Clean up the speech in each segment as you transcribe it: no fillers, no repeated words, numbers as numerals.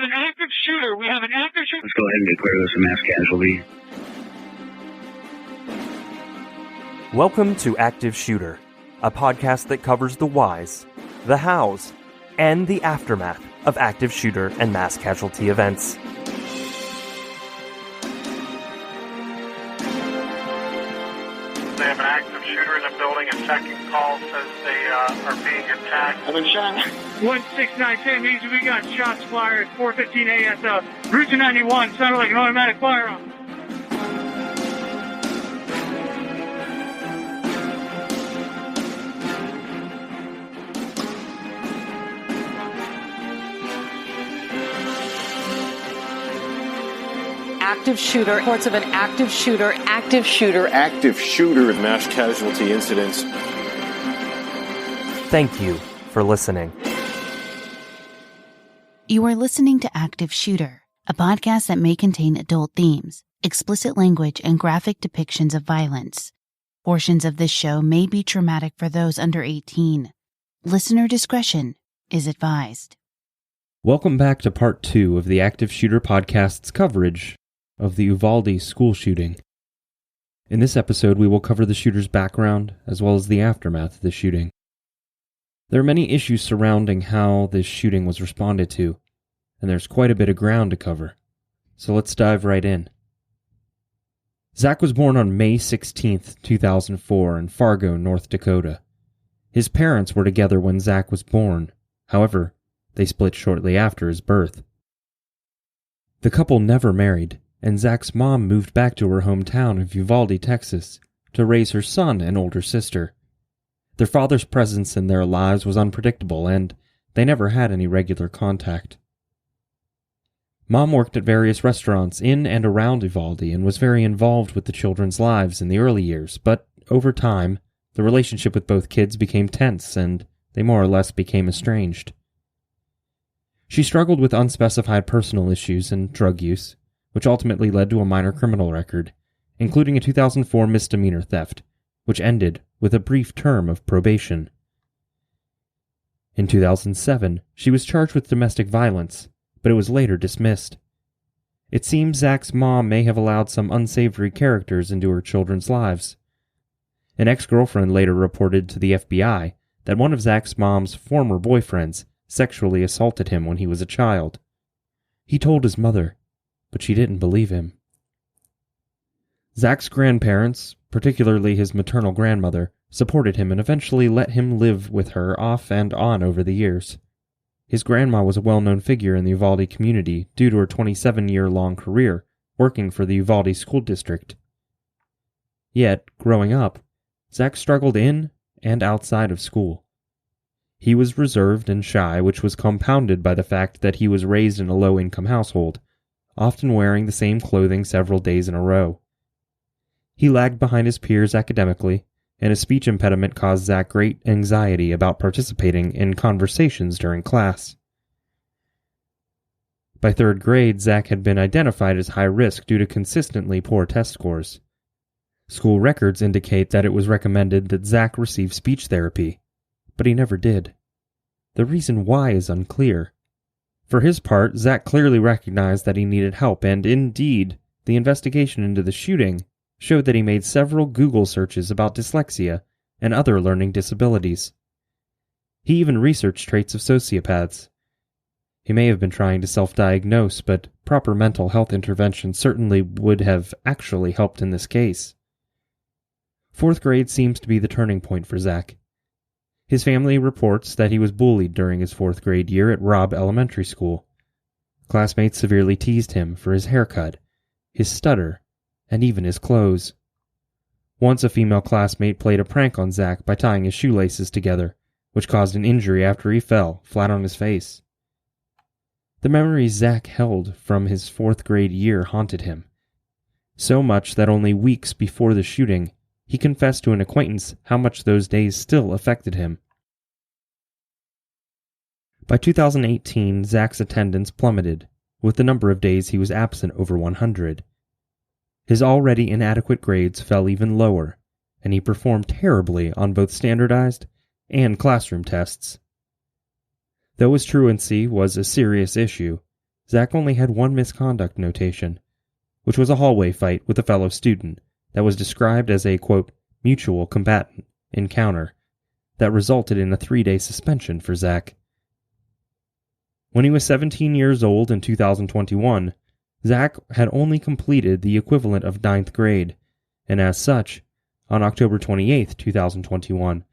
an active shooter. We have an active shooter. Let's go ahead and declare this a mass casualty. Welcome to Active Shooter, a podcast that covers the whys, the hows, and the aftermath of active shooter and mass casualty events. They have an active shooter in the building. A second call says they are being attacked. I've been shot. 16910 means we got shots fired. 4:15 a.m. Route 291. Sounded like an automatic firearm. Active shooter, reports of an active shooter, mass casualty incidents. Thank you for listening. You are listening to Active Shooter, a podcast that may contain adult themes, explicit language, and graphic depictions of violence. Portions of this show may be traumatic for those under 18. Listener discretion is advised. Welcome back to part 2 of the Active Shooter podcast's coverage of the Uvalde school shooting. In this episode, we will cover the shooter's background as well as the aftermath of the shooting. There are many issues surrounding how this shooting was responded to, and there's quite a bit of ground to cover. So let's dive right in. Zach was born on May 16, 2004 in Fargo, North Dakota. His parents were together when Zach was born. However, they split shortly after his birth. The couple never married, and Zach's mom moved back to her hometown of Uvalde, Texas, to raise her son and older sister. Their father's presence in their lives was unpredictable, and they never had any regular contact. Mom worked at various restaurants in and around Uvalde and was very involved with the children's lives in the early years, but over time, the relationship with both kids became tense, and they more or less became estranged. She struggled with unspecified personal issues and drug use, which ultimately led to a minor criminal record, including a 2004 misdemeanor theft, which ended with a brief term of probation. In 2007, she was charged with domestic violence, but it was later dismissed. It seems Zach's mom may have allowed some unsavory characters into her children's lives. An ex-girlfriend later reported to the FBI that one of Zach's mom's former boyfriends sexually assaulted him when he was a child. He told his mother, but she didn't believe him. Zach's grandparents, particularly his maternal grandmother, supported him and eventually let him live with her off and on over the years. His grandma was a well-known figure in the Uvalde community due to her 27-year-long career working for the Uvalde School District. Yet, growing up, Zach struggled in and outside of school. He was reserved and shy, which was compounded by the fact that he was raised in a low-income household, often wearing the same clothing several days in a row. He lagged behind his peers academically, and a speech impediment caused Zach great anxiety about participating in conversations during class. By third grade, Zach had been identified as high risk due to consistently poor test scores. School records indicate that it was recommended that Zach receive speech therapy, but he never did. The reason why is unclear. For his part, Zach clearly recognized that he needed help, and indeed, the investigation into the shooting showed that he made several Google searches about dyslexia and other learning disabilities. He even researched traits of sociopaths. He may have been trying to self-diagnose, but proper mental health intervention certainly would have actually helped in this case. Fourth grade seems to be the turning point for Zach. His family reports that he was bullied during his fourth grade year at Robb Elementary School. Classmates severely teased him for his haircut, his stutter, and even his clothes. Once a female classmate played a prank on Zach by tying his shoelaces together, which caused an injury after he fell flat on his face. The memories Zach held from his fourth grade year haunted him. So much that only weeks before the shooting, he confessed to an acquaintance how much those days still affected him. By 2018, Zach's attendance plummeted, with the number of days he was absent over 100. His already inadequate grades fell even lower, and he performed terribly on both standardized and classroom tests. Though his truancy was a serious issue, Zach only had one misconduct notation, which was a hallway fight with a fellow student that was described as a, quote, mutual combatant encounter that resulted in a 3-day suspension for Zach. When he was 17 years old in 2021, Zach had only completed the equivalent of 9th grade, and as such, on October 28, 2021,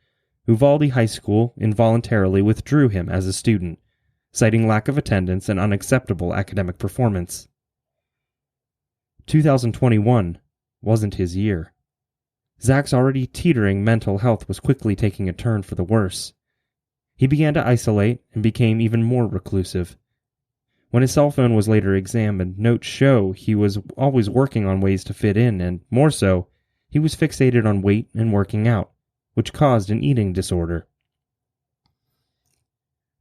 Uvalde High School involuntarily withdrew him as a student, citing lack of attendance and unacceptable academic performance. 2021 wasn't his year. Zach's already teetering mental health was quickly taking a turn for the worse. He began to isolate and became even more reclusive. When his cell phone was later examined, notes show he was always working on ways to fit in, and more so, he was fixated on weight and working out, which caused an eating disorder.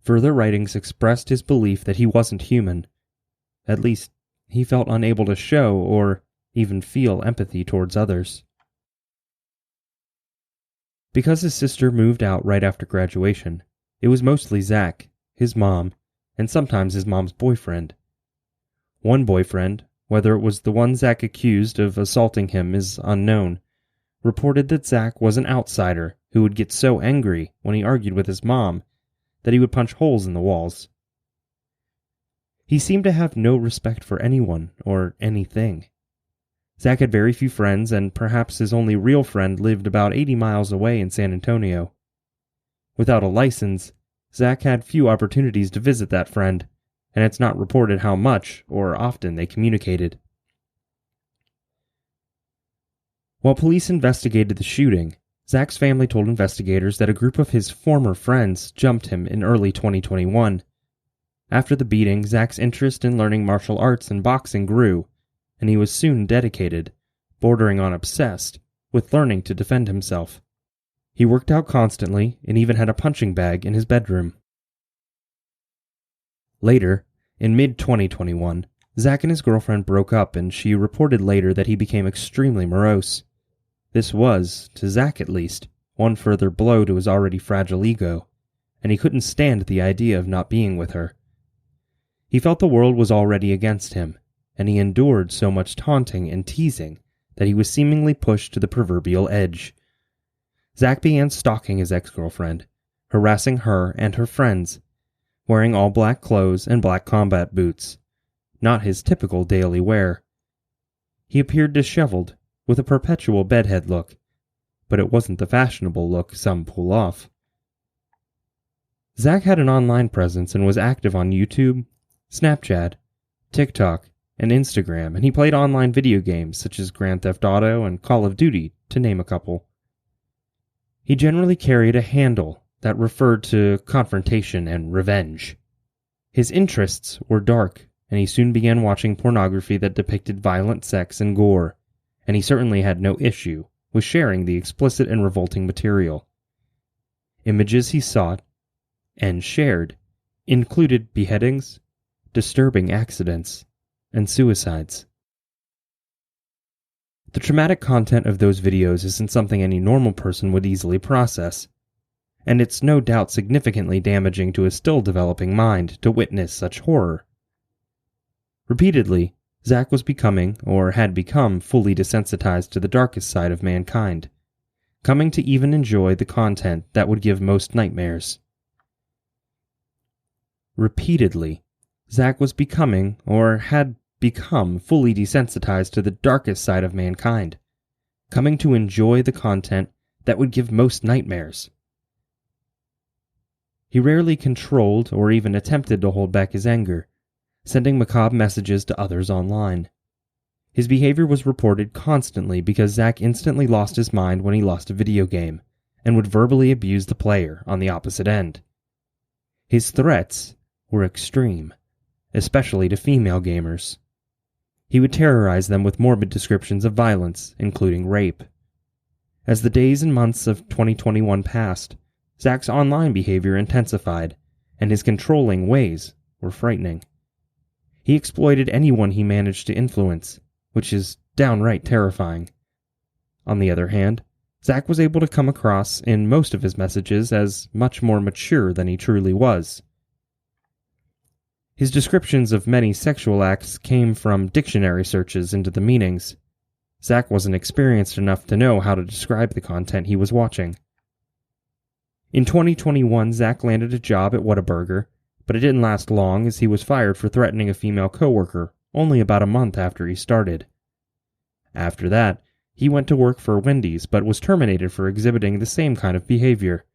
Further writings expressed his belief that he wasn't human. At least, he felt unable to show or even feel empathy towards others. Because his sister moved out right after graduation, it was mostly Zach, his mom, and sometimes his mom's boyfriend. One boyfriend, whether it was the one Zach accused of assaulting him is unknown, reported that Zach was an outsider who would get so angry when he argued with his mom that he would punch holes in the walls. He seemed to have no respect for anyone or anything. Zach had very few friends, and perhaps his only real friend lived about 80 miles away in San Antonio. Without a license, Zach had few opportunities to visit that friend, and it's not reported how much or often they communicated. While police investigated the shooting, Zach's family told investigators that a group of his former friends jumped him in early 2021. After the beating, Zach's interest in learning martial arts and boxing grew, and he was soon dedicated, bordering on obsessed, with learning to defend himself. He worked out constantly and even had a punching bag in his bedroom. Later, in mid-2021, Zach and his girlfriend broke up, and she reported later that he became extremely morose. This was, to Zach at least, one further blow to his already fragile ego, and he couldn't stand the idea of not being with her. He felt the world was already against him, and he endured so much taunting and teasing that he was seemingly pushed to the proverbial edge. Zach began stalking his ex-girlfriend, harassing her and her friends, wearing all black clothes and black combat boots, not his typical daily wear. He appeared disheveled, with a perpetual bedhead look, but it wasn't the fashionable look some pull off. Zach had an online presence and was active on YouTube, Snapchat, TikTok, and Instagram, and he played online video games such as Grand Theft Auto and Call of Duty, to name a couple. He generally carried a handle that referred to confrontation and revenge. His interests were dark, and he soon began watching pornography that depicted violent sex and gore, and he certainly had no issue with sharing the explicit and revolting material. Images he sought and shared included beheadings, disturbing accidents, and suicides. The traumatic content of those videos isn't something any normal person would easily process, and it's no doubt significantly damaging to a still developing mind to witness such horror. Repeatedly, Zach was becoming, or had become, fully desensitized to the darkest side of mankind, coming to even enjoy the content that would give most nightmares. Repeatedly, Zach was becoming, or had become, fully desensitized to the darkest side of mankind, coming to enjoy the content that would give most nightmares. He rarely controlled or even attempted to hold back his anger, sending macabre messages to others online. His behavior was reported constantly because Zach instantly lost his mind when he lost a video game, and would verbally abuse the player on the opposite end. His threats were extreme, especially to female gamers. He would terrorize them with morbid descriptions of violence, including rape. As the days and months of 2021 passed, Zach's online behavior intensified, and his controlling ways were frightening. He exploited anyone he managed to influence, which is downright terrifying. On the other hand, Zach was able to come across in most of his messages as much more mature than he truly was. His descriptions of many sexual acts came from dictionary searches into the meanings. Zach wasn't experienced enough to know how to describe the content he was watching. In 2021, Zach landed a job at Whataburger, but it didn't last long as he was fired for threatening a female coworker only about a month after he started. After that, he went to work for Wendy's but was terminated for exhibiting the same kind of behavior.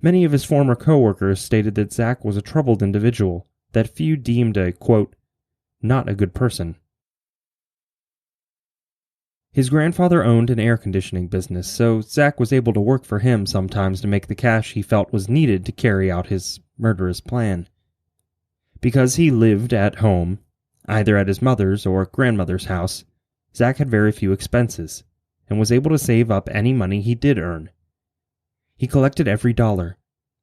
Many of his former coworkers stated that Zach was a troubled individual that few deemed a, quote, not a good person. His grandfather owned an air conditioning business, so Zach was able to work for him sometimes to make the cash he felt was needed to carry out his murderous plan. Because he lived at home, either at his mother's or grandmother's house, Zach had very few expenses, and was able to save up any money he did earn. He collected every dollar,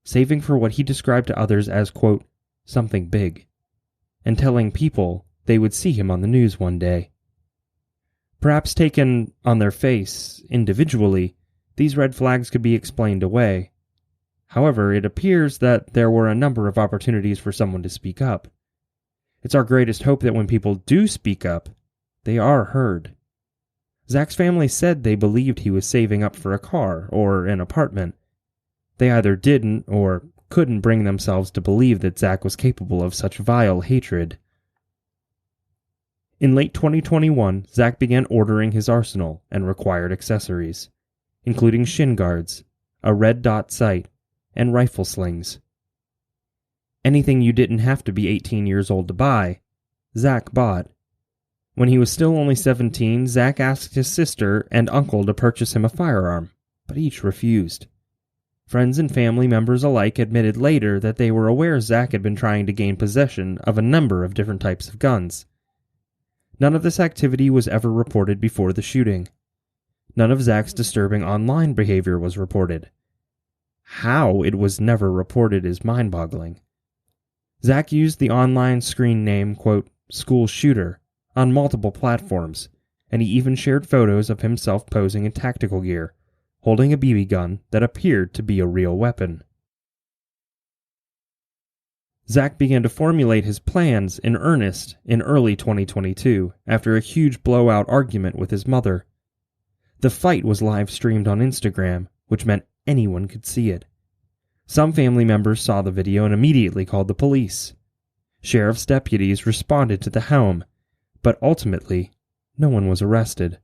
saving for what he described to others as, quote, something big, and telling people they would see him on the news one day. Perhaps taken on their face, individually, these red flags could be explained away. However, it appears that there were a number of opportunities for someone to speak up. It's our greatest hope that when people do speak up, they are heard. Zach's family said they believed he was saving up for a car or an apartment. They either didn't or couldn't bring themselves to believe that Zach was capable of such vile hatred. In late 2021, Zach began ordering his arsenal and required accessories, including shin guards, a red dot sight, and rifle slings. Anything you didn't have to be 18 years old to buy, Zach bought. When he was still only 17, Zach asked his sister and uncle to purchase him a firearm, but each refused. Friends and family members alike admitted later that they were aware Zach had been trying to gain possession of a number of different types of guns. None of this activity was ever reported before the shooting. None of Zach's disturbing online behavior was reported. How it was never reported is mind-boggling. Zach used the online screen name, quote, school shooter, on multiple platforms, and he even shared photos of himself posing in tactical gear, holding a BB gun that appeared to be a real weapon. Zach began to formulate his plans in earnest in early 2022 after a huge blowout argument with his mother. The fight was live-streamed on Instagram, which meant anyone could see it. Some family members saw the video and immediately called the police. Sheriff's deputies responded to the home, but ultimately, no one was arrested.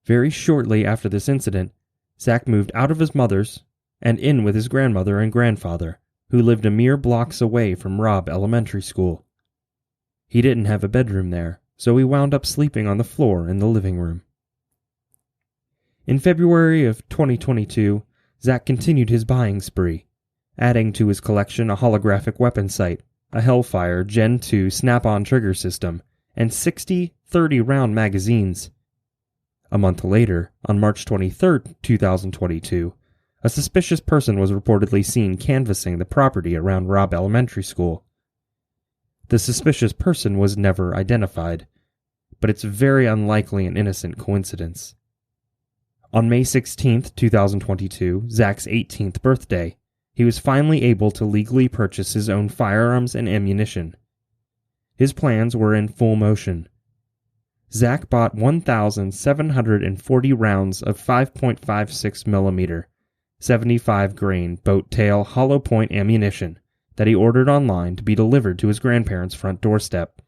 Very shortly after this incident, Zach moved out of his mother's and in with his grandmother and grandfather, who lived a mere blocks away from Robb Elementary School. He didn't have a bedroom there, so he wound up sleeping on the floor in the living room. In February of 2022, Zach continued his buying spree, adding to his collection a holographic weapon sight, a Hellfire Gen 2 snap-on trigger system, and 60 30-round magazines. A month later, on March 23, 2022, a suspicious person was reportedly seen canvassing the property around Robb Elementary School. The suspicious person was never identified, but it's very unlikely an innocent coincidence. On May 16, 2022, Zach's 18th birthday, he was finally able to legally purchase his own firearms and ammunition. His plans were in full motion. Zach bought 1,740 rounds of 5.56mm 75-grain boat-tail hollow-point ammunition that he ordered online to be delivered to his grandparents' front doorstep.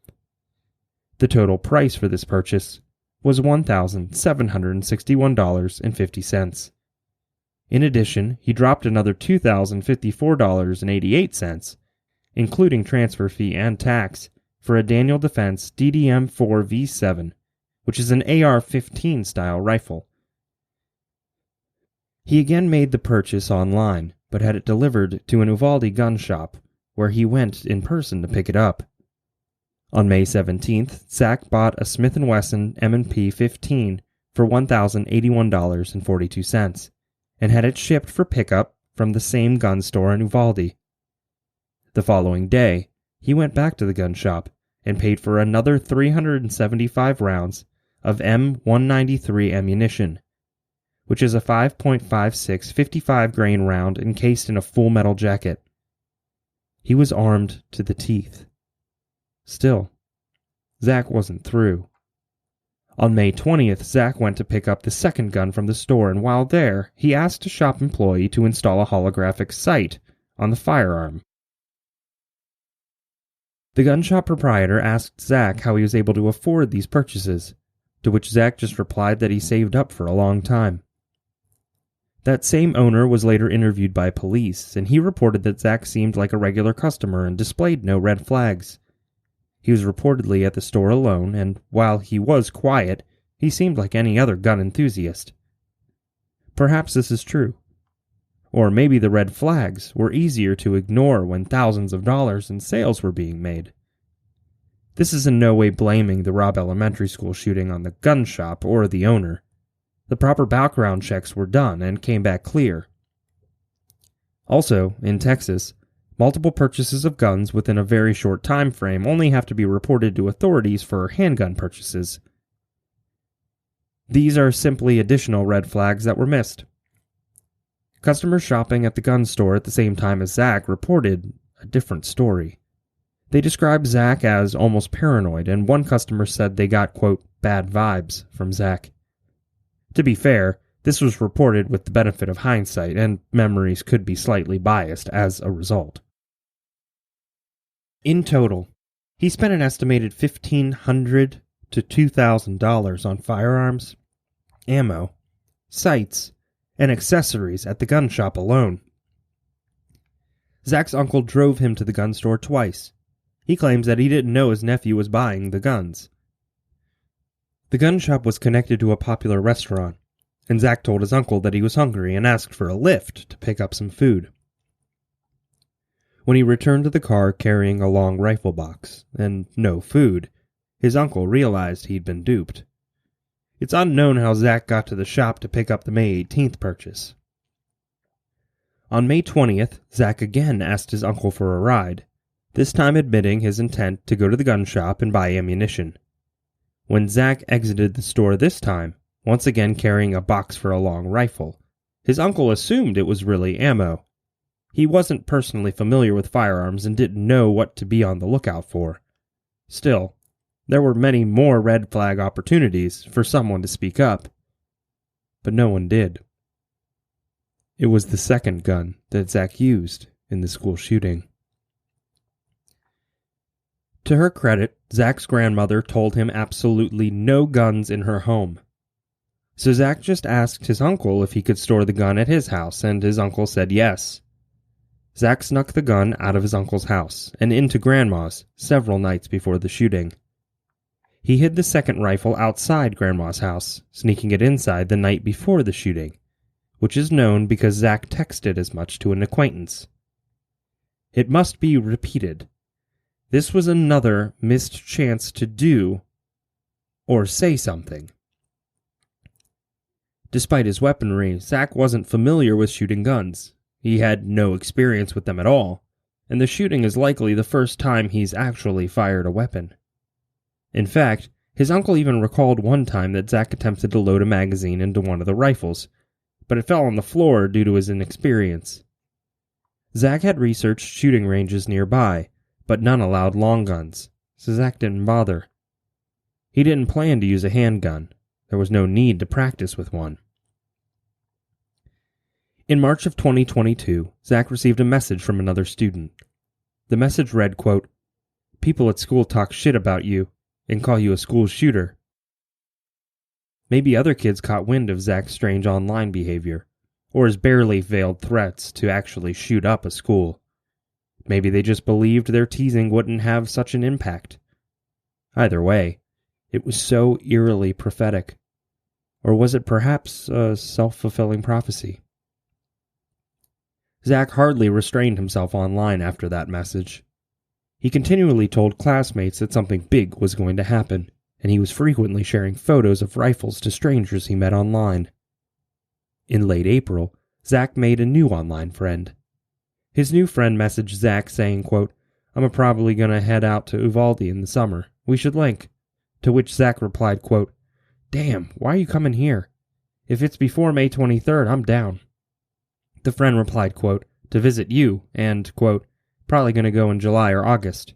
The total price for this purchase was $1,761.50. In addition, he dropped another $2,054.88, including transfer fee and tax, for a Daniel Defense DDM-4 V7, which is an AR-15 style rifle. He again made the purchase online, but had it delivered to an Uvalde gun shop, where he went in person to pick it up. On May 17th, Zach bought a Smith & Wesson M&P 15 for $1,081.42, and had it shipped for pickup from the same gun store in Uvalde. The following day, he went back to the gun shop and paid for another 375 rounds of M193 ammunition, which is a 5.56 55-grain round encased in a full metal jacket. He was armed to the teeth. Still, Zach wasn't through. On May 20th, Zach went to pick up the second gun from the store, and while there, he asked a shop employee to install a holographic sight on the firearm. The gun shop proprietor asked Zach how he was able to afford these purchases, to which Zach just replied that he saved up for a long time. That same owner was later interviewed by police, and he reported that Zach seemed like a regular customer and displayed no red flags. He was reportedly at the store alone, and while he was quiet, he seemed like any other gun enthusiast. Perhaps this is true. Or maybe the red flags were easier to ignore when thousands of dollars in sales were being made. This is in no way blaming the Robb Elementary School shooting on the gun shop or the owner. The proper background checks were done and came back clear. Also, in Texas, multiple purchases of guns within a very short time frame only have to be reported to authorities for handgun purchases. These are simply additional red flags that were missed. Customers shopping at the gun store at the same time as Zach reported a different story. They described Zach as almost paranoid, and one customer said they got, quote, bad vibes from Zach. To be fair, this was reported with the benefit of hindsight, and memories could be slightly biased as a result. In total, he spent an estimated $1,500 to $2,000 on firearms, ammo, sights, and accessories at the gun shop alone. Zach's uncle drove him to the gun store twice. He claims that he didn't know his nephew was buying the guns. The gun shop was connected to a popular restaurant, and Zach told his uncle that he was hungry and asked for a lift to pick up some food. When he returned to the car carrying a long rifle box and no food, his uncle realized he'd been duped. It's unknown how Zach got to the shop to pick up the May 18th purchase. On May 20th, Zach again asked his uncle for a ride, this time admitting his intent to go to the gun shop and buy ammunition. When Zach exited the store this time, once again carrying a box for a long rifle, his uncle assumed it was really ammo. He wasn't personally familiar with firearms and didn't know what to be on the lookout for. Still, there were many more red flag opportunities for someone to speak up, but no one did. It was the second gun that Zach used in the school shooting. To her credit, Zach's grandmother told him absolutely no guns in her home. So Zach just asked his uncle if he could store the gun at his house, and his uncle said yes. Zach snuck the gun out of his uncle's house and into Grandma's several nights before the shooting. He hid the second rifle outside Grandma's house, sneaking it inside the night before the shooting, which is known because Zach texted as much to an acquaintance. It must be repeated. This was another missed chance to do or say something. Despite his weaponry, Zach wasn't familiar with shooting guns. He had no experience with them at all, and the shooting is likely the first time he's actually fired a weapon. In fact, his uncle even recalled one time that Zach attempted to load a magazine into one of the rifles, but it fell on the floor due to his inexperience. Zach had researched shooting ranges nearby, but none allowed long guns, so Zach didn't bother. He didn't plan to use a handgun. There was no need to practice with one. In March of 2022, Zach received a message from another student. The message read, quote, "People at school talk shit about you and call you a school shooter." Maybe other kids caught wind of Zach's strange online behavior, or his barely veiled threats to actually shoot up a school. Maybe they just believed their teasing wouldn't have such an impact. Either way, it was so eerily prophetic. Or was it perhaps a self-fulfilling prophecy? Zach hardly restrained himself online after that message. He continually told classmates that something big was going to happen, and he was frequently sharing photos of rifles to strangers he met online. In late April, Zach made a new online friend. His new friend messaged Zach saying, quote, "I'm probably going to head out to Uvalde in the summer. We should link." To which Zach replied, quote, "Damn, why are you coming here? If it's before May 23rd, I'm down." The friend replied, quote, "To visit you and, quote, probably going to go in July or August.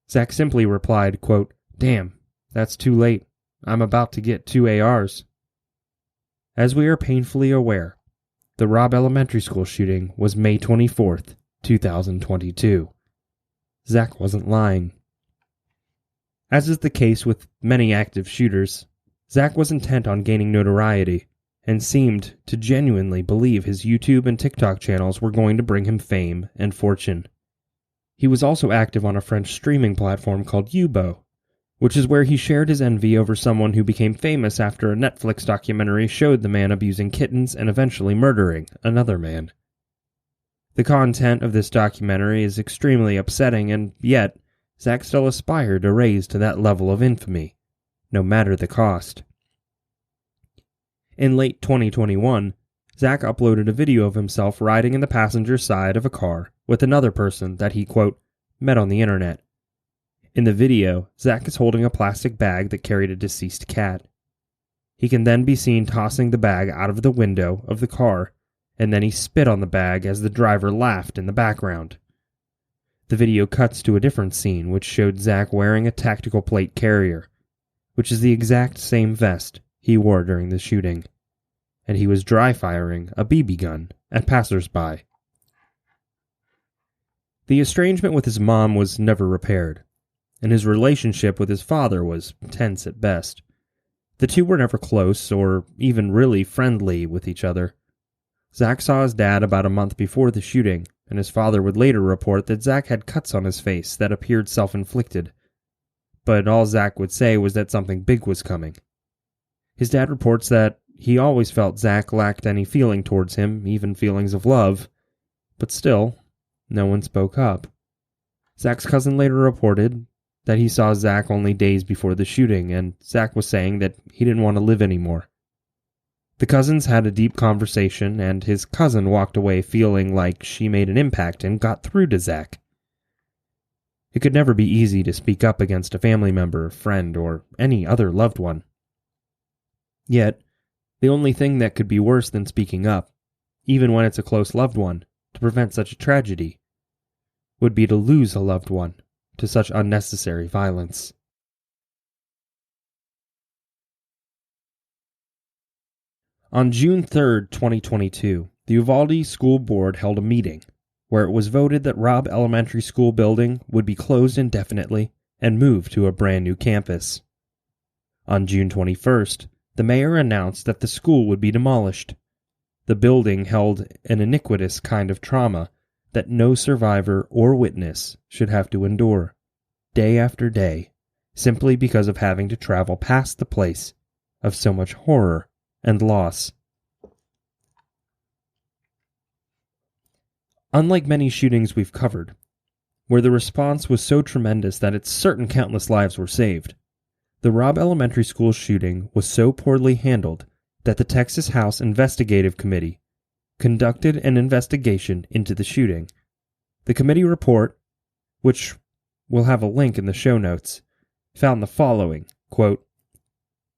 Zach simply replied, quote, "Damn, that's too late. I'm about to get 2 ARs. As we are painfully aware, the Robb Elementary School shooting was May 24th, 2022. Zach wasn't lying. As is the case with many active shooters, Zach was intent on gaining notoriety and seemed to genuinely believe his YouTube and TikTok channels were going to bring him fame and fortune. He was also active on a French streaming platform called Uvalde, which is where he shared his envy over someone who became famous after a Netflix documentary showed the man abusing kittens and eventually murdering another man. The content of this documentary is extremely upsetting, and yet Zach still aspired to raise to that level of infamy, no matter the cost. In late 2021, Zach uploaded a video of himself riding in the passenger side of a car with another person that he, quote, met on the internet. In the video, Zach is holding a plastic bag that carried a deceased cat. He can then be seen tossing the bag out of the window of the car, and then he spit on the bag as the driver laughed in the background. The video cuts to a different scene which showed Zach wearing a tactical plate carrier, which is the exact same vest he wore during the shooting, and he was dry firing a BB gun at passersby. The estrangement with his mom was never repaired, and his relationship with his father was tense at best. The two were never close or even really friendly with each other. Zach saw his dad about a month before the shooting, and his father would later report that Zach had cuts on his face that appeared self-inflicted. But all Zach would say was that something big was coming. His dad reports that he always felt Zach lacked any feeling towards him, even feelings of love, but still, no one spoke up. Zach's cousin later reported that he saw Zach only days before the shooting, and Zach was saying that he didn't want to live anymore. The cousins had a deep conversation, and his cousin walked away feeling like she made an impact and got through to Zach. It could never be easy to speak up against a family member, friend, or any other loved one. Yet, the only thing that could be worse than speaking up, even when it's a close loved one, to prevent such a tragedy, would be to lose a loved one to such unnecessary violence. On June 3rd, 2022, the Uvalde School Board held a meeting where it was voted that Robb Elementary School building would be closed indefinitely and moved to a brand new campus. On June 21st, the mayor announced that the school would be demolished. The building held an iniquitous kind of trauma that no survivor or witness should have to endure, day after day, simply because of having to travel past the place of so much horror and loss. Unlike many shootings we've covered, where the response was so tremendous that it's certain countless lives were saved, the Robb Elementary School shooting was so poorly handled that the Texas House Investigative Committee conducted an investigation into the shooting. The committee report, which we'll have a link in the show notes, found the following, quote,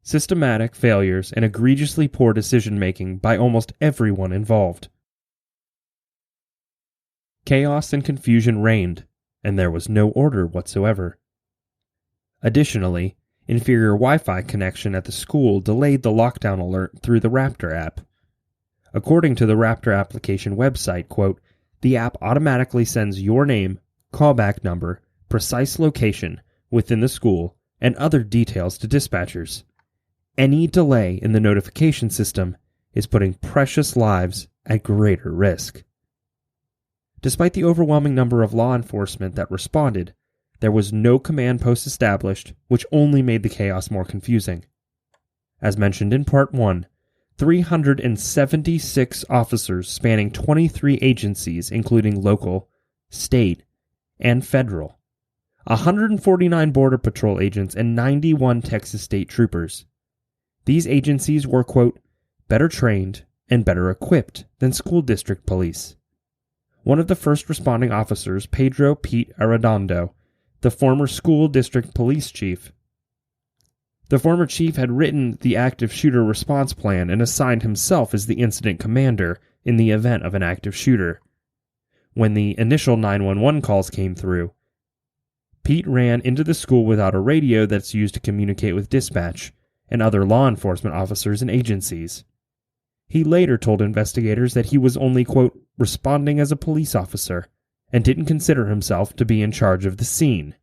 systematic failures and egregiously poor decision-making by almost everyone involved. Chaos and confusion reigned, and there was no order whatsoever. Additionally, inferior Wi-Fi connection at the school delayed the lockdown alert through the Raptor app. According to the Raptor application website, quote, the app automatically sends your name, callback number, precise location within the school, and other details to dispatchers. Any delay in the notification system is putting precious lives at greater risk. Despite the overwhelming number of law enforcement that responded, there was no command post established, which only made the chaos more confusing. As mentioned in Part 1, 376 officers spanning 23 agencies, including local, state, and federal, 149 Border Patrol agents, and 91 Texas state troopers. These agencies were, quote, better trained and better equipped than school district police. One of the first responding officers, Pedro Pete Arredondo, the former school district police chief. The former chief had written the active shooter response plan and assigned himself as the incident commander in the event of an active shooter. when the initial 911 calls came through. Pete ran into the school without a radio that's used to communicate with dispatch and other law enforcement officers and agencies. He later told investigators that he was only, quote, responding as a police officer and didn't consider himself to be in charge of the scene.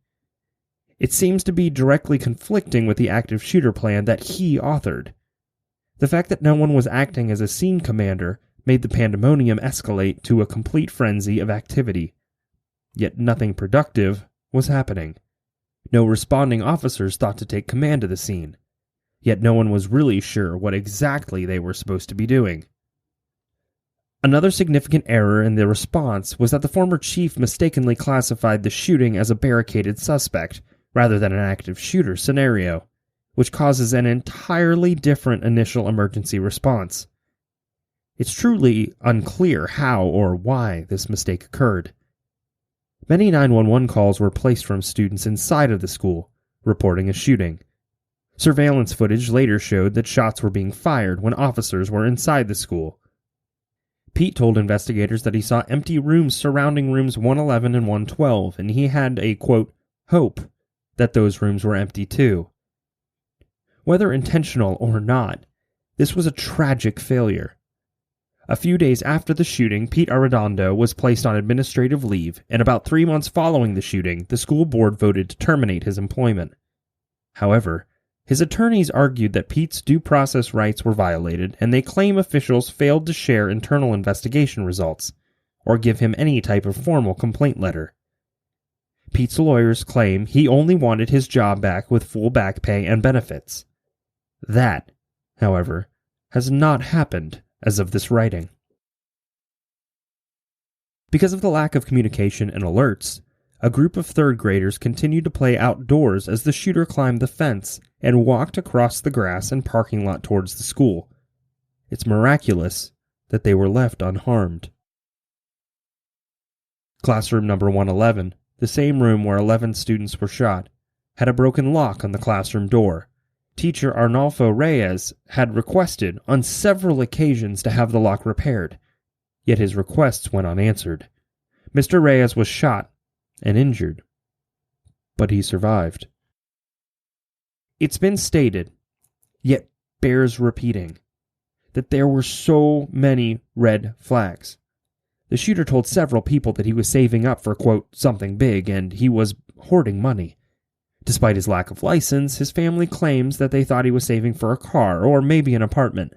It seems to be directly conflicting with the active shooter plan that he authored. The fact that no one was acting as a scene commander made the pandemonium escalate to a complete frenzy of activity. Yet nothing productive was happening. No responding officers thought to take command of the scene. Yet no one was really sure what exactly they were supposed to be doing. Another significant error in the response was that the former chief mistakenly classified the shooting as a barricaded suspect rather than an active shooter scenario, which causes an entirely different initial emergency response. It's truly unclear how or why this mistake occurred. Many 911 calls were placed from students inside of the school, reporting a shooting. Surveillance footage later showed that shots were being fired when officers were inside the school. Pete told investigators that he saw empty rooms surrounding rooms 111 and 112, and he had a, quote, hope that those rooms were empty too. Whether intentional or not, this was a tragic failure. A few days after the shooting, Pete Arredondo was placed on administrative leave, and about 3 months following the shooting, the school board voted to terminate his employment. However, his attorneys argued that Pete's due process rights were violated, and they claim officials failed to share internal investigation results, or give him any type of formal complaint letter. Pete's lawyers claim he only wanted his job back with full back pay and benefits. That, however, has not happened as of this writing. Because of the lack of communication and alerts, a group of third graders continued to play outdoors as the shooter climbed the fence and walked across the grass and parking lot towards the school. It's miraculous that they were left unharmed. Classroom number 111, the same room where 11 students were shot, had a broken lock on the classroom door. Teacher Arnolfo Reyes had requested on several occasions to have the lock repaired, yet his requests went unanswered. Mr. Reyes was shot and injured, but he survived. It's been stated, yet bears repeating, that there were so many red flags. The shooter told several people that he was saving up for, quote, something big, and he was hoarding money. Despite his lack of license, his family claims that they thought he was saving for a car or maybe an apartment.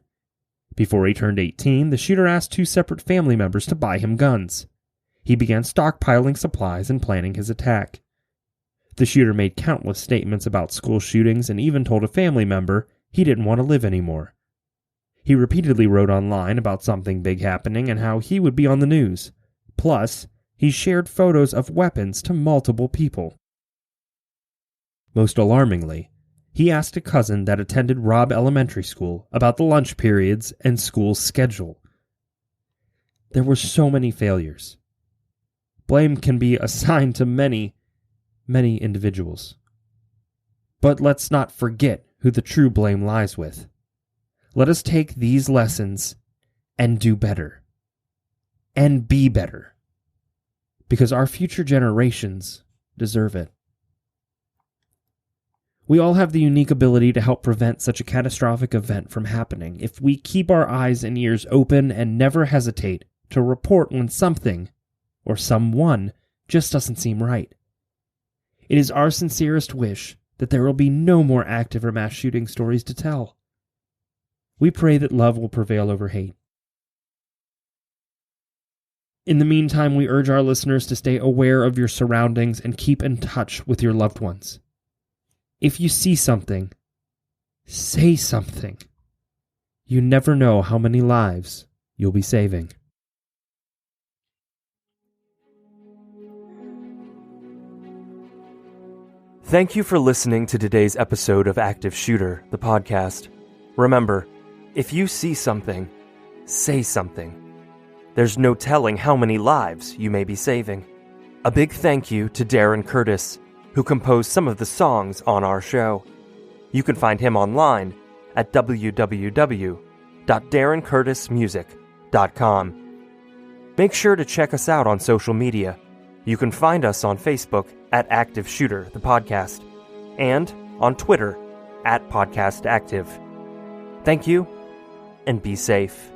Before he turned 18, the shooter asked 2 separate family members to buy him guns. He began stockpiling supplies and planning his attack. The shooter made countless statements about school shootings and even told a family member he didn't want to live anymore. He repeatedly wrote online about something big happening and how he would be on the news. Plus, he shared photos of weapons to multiple people. Most alarmingly, he asked a cousin that attended Robb Elementary School about the lunch periods and school schedule. There were so many failures. Blame can be assigned to many individuals. But let's not forget who the true blame lies with. Let us take these lessons and do better. And be better. Because our future generations deserve it. We all have the unique ability to help prevent such a catastrophic event from happening if we keep our eyes and ears open and never hesitate to report when something or someone just doesn't seem right. It is our sincerest wish that there will be no more active or mass shooting stories to tell. We pray that love will prevail over hate. In the meantime, we urge our listeners to stay aware of your surroundings and keep in touch with your loved ones. If you see something, say something. You never know how many lives you'll be saving. Thank you for listening to today's episode of Active Shooter, the podcast. Remember, if you see something, say something. There's no telling how many lives you may be saving. A big thank you to Darren Curtis, who composed some of the songs on our show. You can find him online at www.darrencurtismusic.com. Make sure to check us out on social media. You can find us on Facebook at Active Shooter, the podcast, and on Twitter at Podcast Active. Thank you, and be safe.